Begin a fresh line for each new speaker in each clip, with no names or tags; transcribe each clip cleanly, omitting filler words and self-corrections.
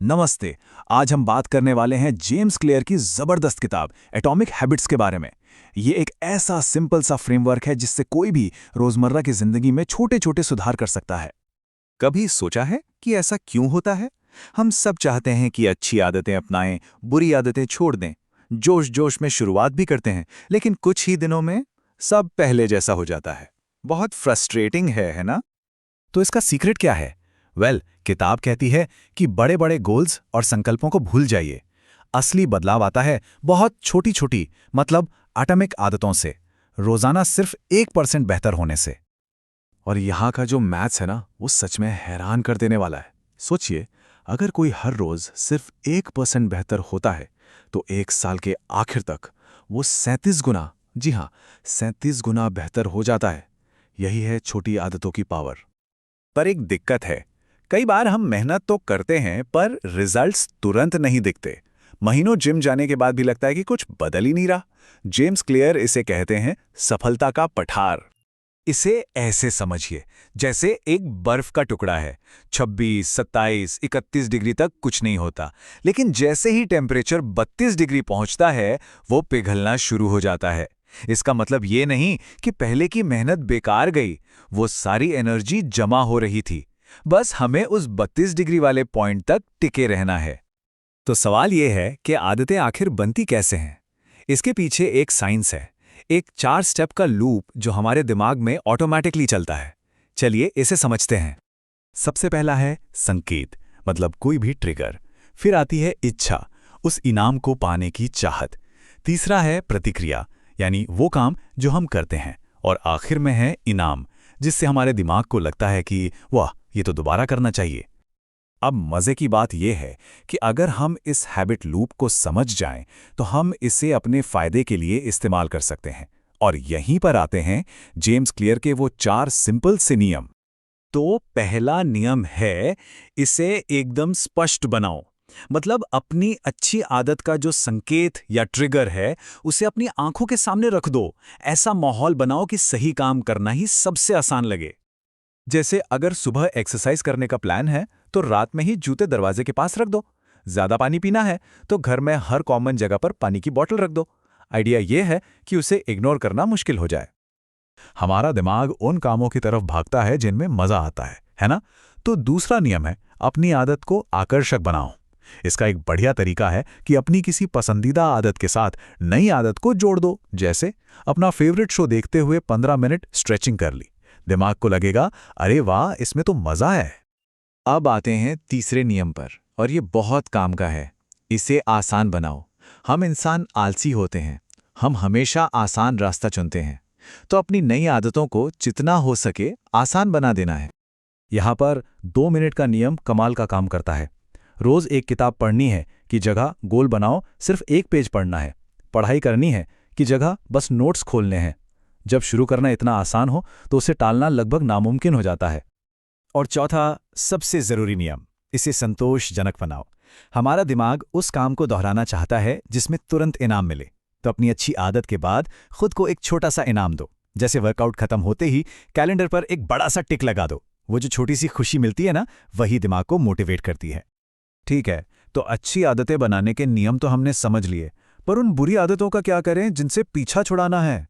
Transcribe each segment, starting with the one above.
नमस्ते। आज हम बात करने वाले हैं जेम्स क्लियर की जबरदस्त किताब एटॉमिक हैबिट्स के बारे में। ये एक ऐसा सिंपल सा फ्रेमवर्क है जिससे कोई भी रोजमर्रा की जिंदगी में छोटे छोटे सुधार कर सकता है।
कभी सोचा है कि ऐसा क्यों होता है? हम सब चाहते हैं कि अच्छी आदतें अपनाएं, बुरी आदतें छोड़ दें। जोश जोश में शुरुआत भी करते हैं, लेकिन कुछ ही दिनों में सब पहले जैसा हो जाता है। बहुत फ्रस्ट्रेटिंग है ना?
तो इसका सीक्रेट क्या है? किताब कहती है कि बड़े बड़े गोल्स और संकल्पों को भूल जाइए। असली बदलाव आता है बहुत छोटी छोटी, मतलब एटॉमिक आदतों से, रोजाना सिर्फ 1% बेहतर होने से। और यहाँ का जो मैथ्स है ना, वो सच में हैरान कर देने वाला है। सोचिए, अगर कोई हर रोज सिर्फ 1% बेहतर होता है तो 1 साल के आखिर तक वो 37 गुना, जी हाँ, 37 गुना बेहतर हो जाता है। यही है छोटी आदतों की पावर।
पर एक दिक्कत है, कई बार हम मेहनत तो करते हैं पर रिजल्ट्स तुरंत नहीं दिखते। महीनों जिम जाने के बाद भी लगता है कि कुछ बदल ही नहीं रहा। जेम्स क्लियर इसे कहते हैं सफलता का पठार।
इसे ऐसे समझिए, जैसे एक बर्फ का टुकड़ा है। 26, 27, 31 डिग्री तक कुछ नहीं होता, लेकिन जैसे ही टेम्परेचर 32 डिग्री पहुंचता है, वो पिघलना शुरू हो जाता है। इसका मतलब ये नहीं कि पहले की मेहनत बेकार गई, वो सारी एनर्जी जमा हो रही थी। बस हमें उस 32 डिग्री वाले पॉइंट तक टिके रहना है।
तो सवाल ये है कि आदतें आखिर बनती कैसे हैं? इसके पीछे एक साइंस है, एक 4 स्टेप का लूप जो हमारे दिमाग में ऑटोमेटिकली चलता है। चलिए इसे समझते हैं। सबसे पहला है संकेत, मतलब कोई भी ट्रिगर। फिर आती है इच्छा, उस इनाम को पाने की चाहत। तीसरा है प्रतिक्रिया, यानी वो काम जो हम करते हैं। और आखिर में है इनाम, जिससे हमारे दिमाग को लगता है कि वाह, ये तो दोबारा करना चाहिए। अब मजे की बात यह है कि अगर हम इस हैबिट लूप को समझ जाएं, तो हम इसे अपने फायदे के लिए इस्तेमाल कर सकते हैं। और यहीं पर आते हैं जेम्स क्लियर के वो 4 सिंपल से नियम। तो पहला नियम है, इसे एकदम स्पष्ट बनाओ। मतलब अपनी अच्छी आदत का जो संकेत या ट्रिगर है, उसे अपनी आंखों के सामने रख दो। ऐसा माहौल बनाओ कि सही काम करना ही सबसे आसान लगे। जैसे अगर सुबह एक्सरसाइज करने का प्लान है, तो रात में ही जूते दरवाजे के पास रख दो। ज्यादा पानी पीना है तो घर में हर कॉमन जगह पर पानी की बोतल रख दो। आइडिया यह है कि उसे इग्नोर करना मुश्किल हो जाए। हमारा दिमाग उन कामों की तरफ भागता है जिनमें मजा आता है ना? तो दूसरा नियम है, अपनी आदत को आकर्षक बनाओ। इसका एक बढ़िया तरीका है कि अपनी किसी पसंदीदा आदत के साथ नई आदत को जोड़ दो। जैसे अपना फेवरेट शो देखते हुए 15 मिनट स्ट्रेचिंग कर ली। दिमाग को लगेगा, अरे वाह, इसमें तो मजा है। अब आते हैं तीसरे नियम पर, और ये बहुत काम का है। इसे आसान बनाओ। हम इंसान आलसी होते हैं, हम हमेशा आसान रास्ता चुनते हैं। तो अपनी नई आदतों को जितना हो सके आसान बना देना है। यहाँ पर 2 मिनट का नियम कमाल का काम करता है। रोज एक किताब पढ़नी है कि जगह गोल बनाओ सिर्फ 1 पेज पढ़ना है। पढ़ाई करनी है कि जगह बस नोट्स खोलने हैं। जब शुरू करना इतना आसान हो तो उसे टालना लगभग नामुमकिन हो जाता है। और चौथा, सबसे जरूरी नियम, इसे संतोषजनक बनाओ। हमारा दिमाग उस काम को दोहराना चाहता है जिसमें तुरंत इनाम मिले। तो अपनी अच्छी आदत के बाद खुद को एक छोटा सा इनाम दो। जैसे वर्कआउट खत्म होते ही कैलेंडर पर एक बड़ा सा टिक लगा दो। वो जो छोटी सी खुशी मिलती है ना, वही दिमाग को मोटिवेट करती है। ठीक है, तो अच्छी आदतें बनाने के नियम तो हमने समझ लिए, पर उन बुरी आदतों का क्या करें जिनसे पीछा छुड़ाना है?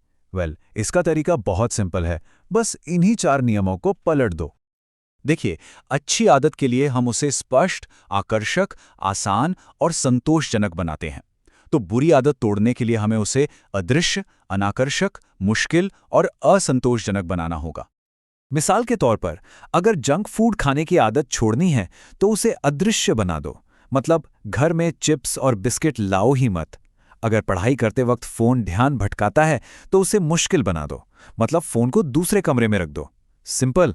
इसका तरीका बहुत सिंपल है। बस इन्हीं 4 नियमों को पलट दो। देखिए, अच्छी आदत के लिए हम उसे स्पष्ट, आकर्षक, आसान और संतोषजनक बनाते हैं। तो बुरी आदत तोड़ने के लिए हमें उसे अदृश्य, अनाकर्षक, मुश्किल और असंतोषजनक बनाना होगा। मिसाल के तौर पर, अगर जंक फूड खाने की आदत छोड़नी है तो उसे अदृश्य बना दो। मतलब घर में चिप्स और बिस्किट लाओ ही मत। अगर पढ़ाई करते वक्त फोन ध्यान भटकाता है तो उसे मुश्किल बना दो। मतलब फोन को दूसरे कमरे में रख दो। सिंपल।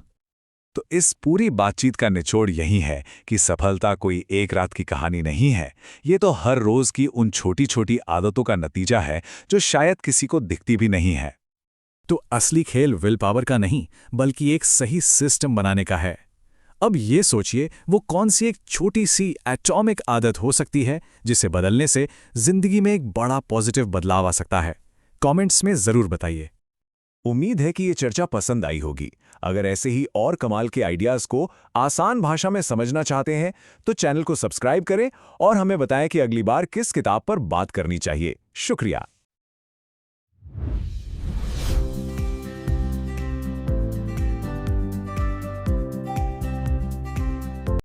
तो इस पूरी बातचीत का निचोड़ यही है कि सफलता कोई एक रात की कहानी नहीं है। ये तो हर रोज की उन छोटी छोटी आदतों का नतीजा है जो शायद किसी को दिखती भी नहीं है। तो असली खेल विल पावर का नहीं, बल्कि एक सही सिस्टम बनाने का है। अब ये सोचिए, वो कौन सी एक छोटी सी एटॉमिक आदत हो सकती है जिसे बदलने से जिंदगी में एक बड़ा पॉजिटिव बदलाव आ सकता है। कमेंट्स में जरूर बताइए। उम्मीद है कि ये चर्चा पसंद आई होगी। अगर ऐसे ही और कमाल के आइडियाज़ को आसान भाषा में समझना चाहते हैं तो चैनल को सब्सक्राइब करें और हमें बताएं कि अगली बार किस किताब पर बात करनी चाहिए। शुक्रिया।